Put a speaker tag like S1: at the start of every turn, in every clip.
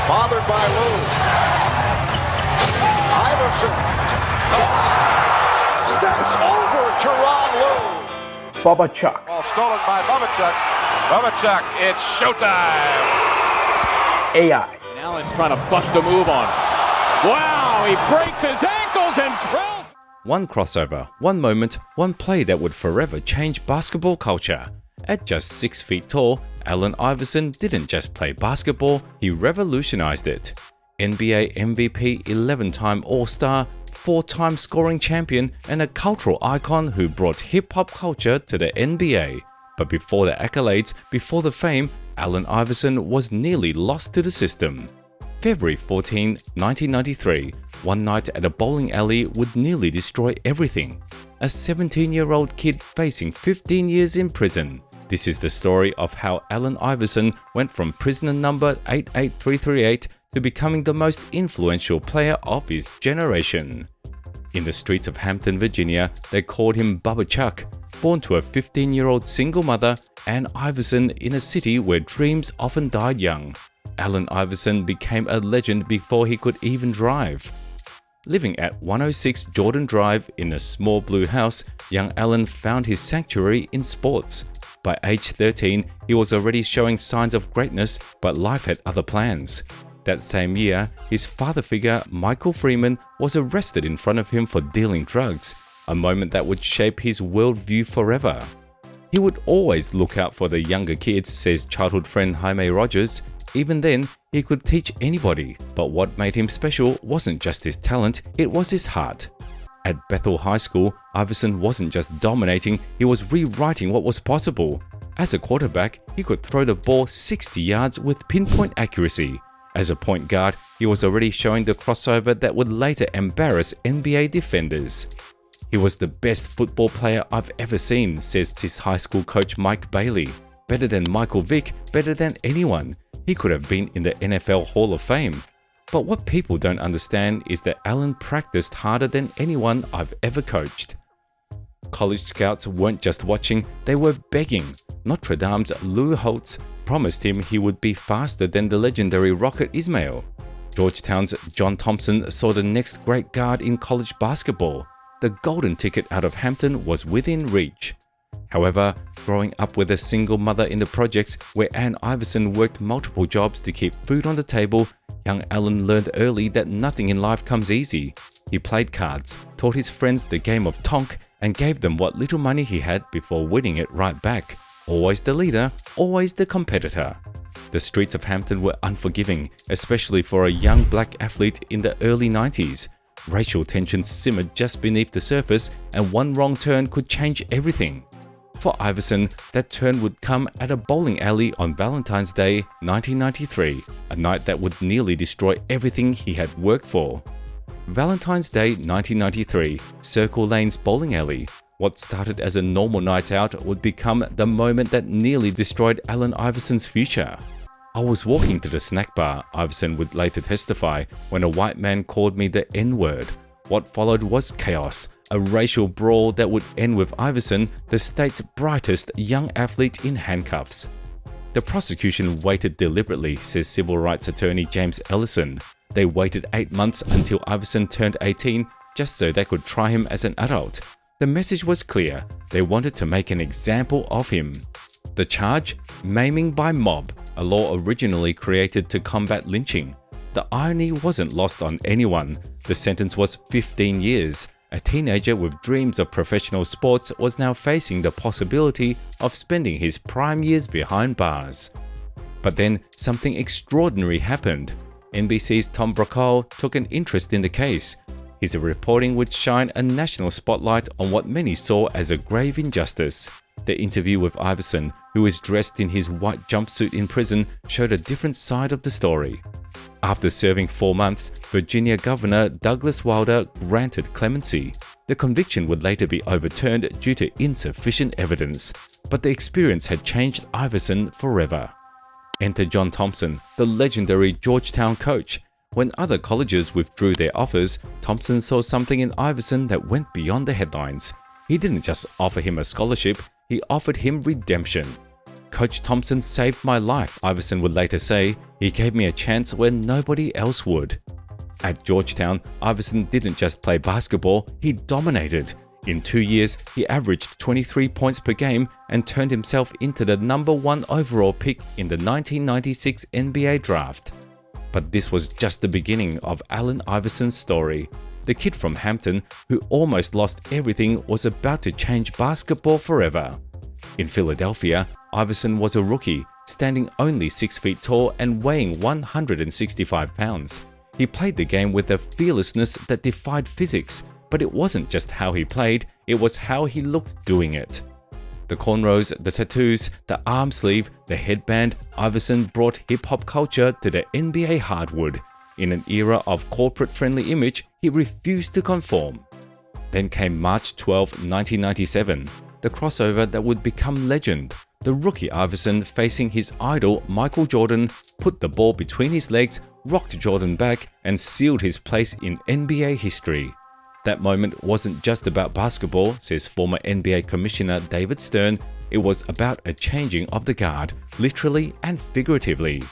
S1: Bothered by Lou. Iverson. Steps over Teron Lou.
S2: Bubba Chuck.
S1: Ball stolen by Bubba Chuck. Bubba Chuck, it's showtime.
S2: AI.
S3: And Allen's trying to bust a move on. Wow, he breaks his ankles and drills.
S4: One crossover, one moment, one play that would forever change basketball culture. At just 6 feet tall, Allen Iverson didn't just play basketball, he revolutionized it. NBA MVP, 11-time All-Star, 4-time scoring champion, and a cultural icon who brought hip-hop culture to the NBA. But before the accolades, before the fame, Allen Iverson was nearly lost to the system. February 14, 1993, one night at a bowling alley would nearly destroy everything. A 17-year-old kid facing 15 years in prison. This is the story of how Allen Iverson went from prisoner number 88338 to becoming the most influential player of his generation. In the streets of Hampton, Virginia, they called him Bubba Chuck, born to a 15-year-old single mother, Ann Iverson, in a city where dreams often died young. Allen Iverson became a legend before he could even drive. Living at 106 Jordan Drive in a small blue house, young Allen found his sanctuary in sports. By age 13, he was already showing signs of greatness, but life had other plans. That same year, his father figure, Michael Freeman, was arrested in front of him for dealing drugs, a moment that would shape his worldview forever. He would always look out for the younger kids, says childhood friend Jaime Rogers. Even then, he could teach anybody, but what made him special wasn't just his talent, it was his heart. At Bethel High School, Iverson wasn't just dominating, he was rewriting what was possible. As a quarterback, he could throw the ball 60 yards with pinpoint accuracy. As a point guard, he was already showing the crossover that would later embarrass NBA defenders. He was the best football player I've ever seen, says his high school coach Mike Bailey. Better than Michael Vick, better than anyone. He could have been in the NFL Hall of Fame. But what people don't understand is that Allen practiced harder than anyone I've ever coached. College scouts weren't just watching, they were begging. Notre Dame's Lou Holtz promised him he would be faster than the legendary Rocket Ismail. Georgetown's John Thompson saw the next great guard in college basketball. The golden ticket out of Hampton was within reach. However, growing up with a single mother in the projects where Ann Iverson worked multiple jobs to keep food on the table, young Allen learned early that nothing in life comes easy. He played cards, taught his friends the game of tonk, and gave them what little money he had before winning it right back. Always the leader, always the competitor. The streets of Hampton were unforgiving, especially for a young black athlete in the early 90s. Racial tensions simmered just beneath the surface, and one wrong turn could change everything. For Iverson, that turn would come at a bowling alley on Valentine's Day 1993, a night that would nearly destroy everything he had worked for. Valentine's Day 1993, Circle Lane's bowling alley. What started as a normal night out would become the moment that nearly destroyed Allen Iverson's future. I was walking to the snack bar, Iverson would later testify, when a white man called me the N-word. What followed was chaos, a racial brawl that would end with Iverson, the state's brightest young athlete, in handcuffs. The prosecution waited deliberately, says civil rights attorney James Ellison. They waited 8 months until Iverson turned 18 just so they could try him as an adult. The message was clear. They wanted to make an example of him. The charge? Maiming by mob, a law originally created to combat lynching. The irony wasn't lost on anyone. The sentence was 15 years. A teenager with dreams of professional sports was now facing the possibility of spending his prime years behind bars. But then something extraordinary happened. NBC's Tom Brokaw took an interest in the case. His reporting would shine a national spotlight on what many saw as a grave injustice. The interview with Iverson, who is dressed in his white jumpsuit in prison, showed a different side of the story. After serving 4 months, Virginia Governor Douglas Wilder granted clemency. The conviction would later be overturned due to insufficient evidence, but the experience had changed Iverson forever. Enter John Thompson, the legendary Georgetown coach. When other colleges withdrew their offers, Thompson saw something in Iverson that went beyond the headlines. He didn't just offer him a scholarship, he offered him redemption. "Coach Thompson saved my life," Iverson would later say. "He gave me a chance when nobody else would." At Georgetown, Iverson didn't just play basketball, he dominated. In 2 years, he averaged 23 points per game and turned himself into the #1 overall pick in the 1996 NBA draft. But this was just the beginning of Allen Iverson's story. The kid from Hampton, who almost lost everything, was about to change basketball forever. In Philadelphia, Iverson was a rookie, standing only 6 feet tall and weighing 165 pounds. He played the game with a fearlessness that defied physics, but it wasn't just how he played, it was how he looked doing it. The cornrows, the tattoos, the arm sleeve, the headband, Iverson brought hip-hop culture to the NBA hardwood. In an era of corporate-friendly image, he refused to conform. Then came March 12, 1997, the crossover that would become legend. The rookie Iverson, facing his idol Michael Jordan, put the ball between his legs, rocked Jordan back, and sealed his place in NBA history. That moment wasn't just about basketball, says former NBA Commissioner David Stern. It was about a changing of the guard, literally and figuratively.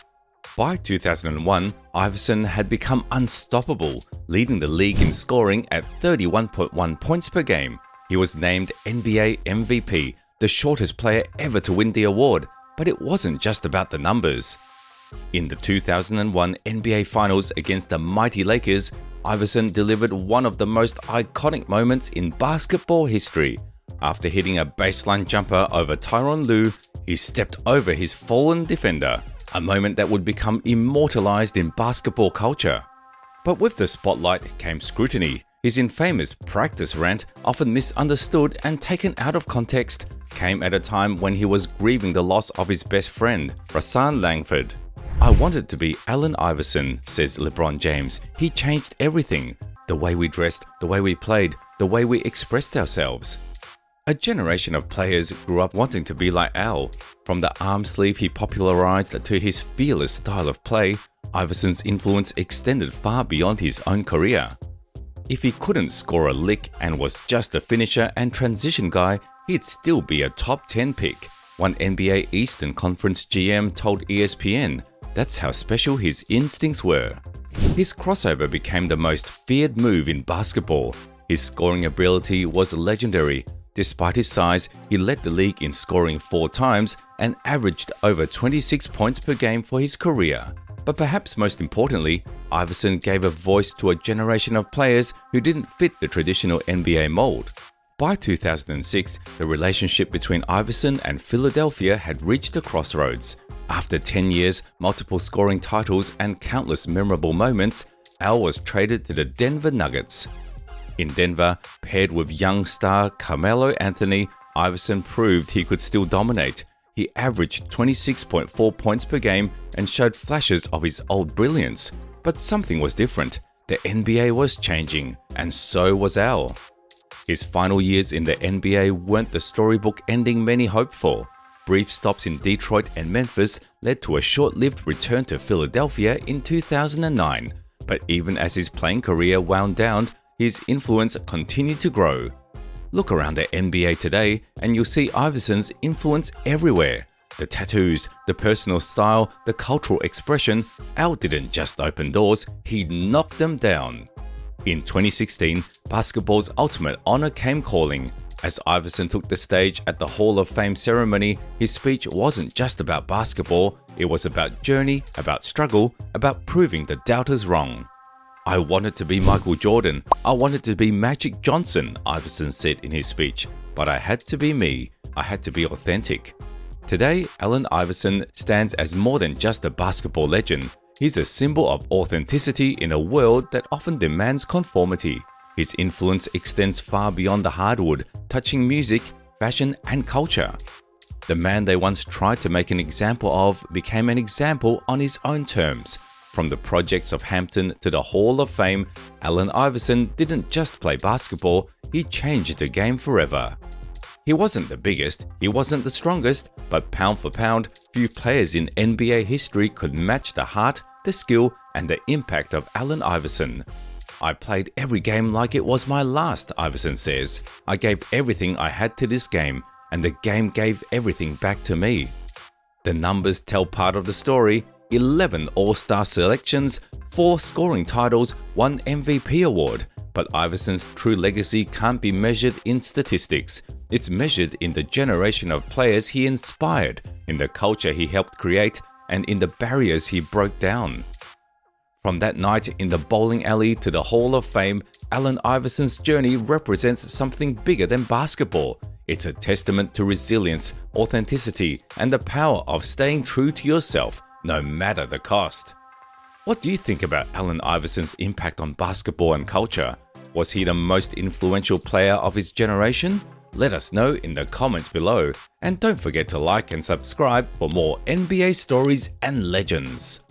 S4: By 2001, Iverson had become unstoppable, leading the league in scoring at 31.1 points per game. He was named NBA MVP, the shortest player ever to win the award, but it wasn't just about the numbers. In the 2001 NBA Finals against the mighty Lakers, Iverson delivered one of the most iconic moments in basketball history. After hitting a baseline jumper over Tyronn Lue, he stepped over his fallen defender, a moment that would become immortalized in basketball culture. But with the spotlight came scrutiny. His infamous practice rant, often misunderstood and taken out of context, came at a time when he was grieving the loss of his best friend, Hassan Langford. "I wanted to be Allen Iverson," says LeBron James. "He changed everything. The way we dressed, the way we played, the way we expressed ourselves." A generation of players grew up wanting to be like Al. From the arm sleeve he popularized to his fearless style of play, Iverson's influence extended far beyond his own career. If he couldn't score a lick and was just a finisher and transition guy, he'd still be a top 10 pick. One NBA Eastern Conference GM told ESPN, that's how special his instincts were. His crossover became the most feared move in basketball. His scoring ability was legendary. Despite his size, he led the league in scoring 4 times and averaged over 26 points per game for his career. But perhaps most importantly, Iverson gave a voice to a generation of players who didn't fit the traditional NBA mold. By 2006, the relationship between Iverson and Philadelphia had reached a crossroads. After 10 years, multiple scoring titles, and countless memorable moments, Al was traded to the Denver Nuggets. In Denver, paired with young star Carmelo Anthony, Iverson proved he could still dominate. He averaged 26.4 points per game and showed flashes of his old brilliance. But something was different. The NBA was changing, and so was Al. His final years in the NBA weren't the storybook ending many hoped for. Brief stops in Detroit and Memphis led to a short-lived return to Philadelphia in 2009. But even as his playing career wound down, his influence continued to grow. Look around the NBA today and you'll see Iverson's influence everywhere. The tattoos, the personal style, the cultural expression. Al didn't just open doors, he knocked them down. In 2016, basketball's ultimate honor came calling. As Iverson took the stage at the Hall of Fame ceremony, his speech wasn't just about basketball, it was about journey, about struggle, about proving the doubters wrong. "I wanted to be Michael Jordan, I wanted to be Magic Johnson," Iverson said in his speech, "but I had to be me, I had to be authentic." Today, Allen Iverson stands as more than just a basketball legend. He's a symbol of authenticity in a world that often demands conformity. His influence extends far beyond the hardwood, touching music, fashion, and culture. The man they once tried to make an example of became an example on his own terms. From the projects of Hampton to the Hall of Fame, Allen Iverson didn't just play basketball, he changed the game forever. He wasn't the biggest, he wasn't the strongest, but pound for pound, few players in NBA history could match the heart, the skill, and the impact of Allen Iverson. "I played every game like it was my last," Iverson says. "I gave everything I had to this game, and the game gave everything back to me." The numbers tell part of the story: 11 All-Star selections, 4 scoring titles, 1 MVP award. But Iverson's true legacy can't be measured in statistics. It's measured in the generation of players he inspired, in the culture he helped create, and in the barriers he broke down. From that night in the bowling alley to the Hall of Fame, Allen Iverson's journey represents something bigger than basketball. It's a testament to resilience, authenticity, and the power of staying true to yourself, no matter the cost. What do you think about Allen Iverson's impact on basketball and culture? Was he the most influential player of his generation? Let us know in the comments below, and don't forget to like and subscribe for more NBA stories and legends.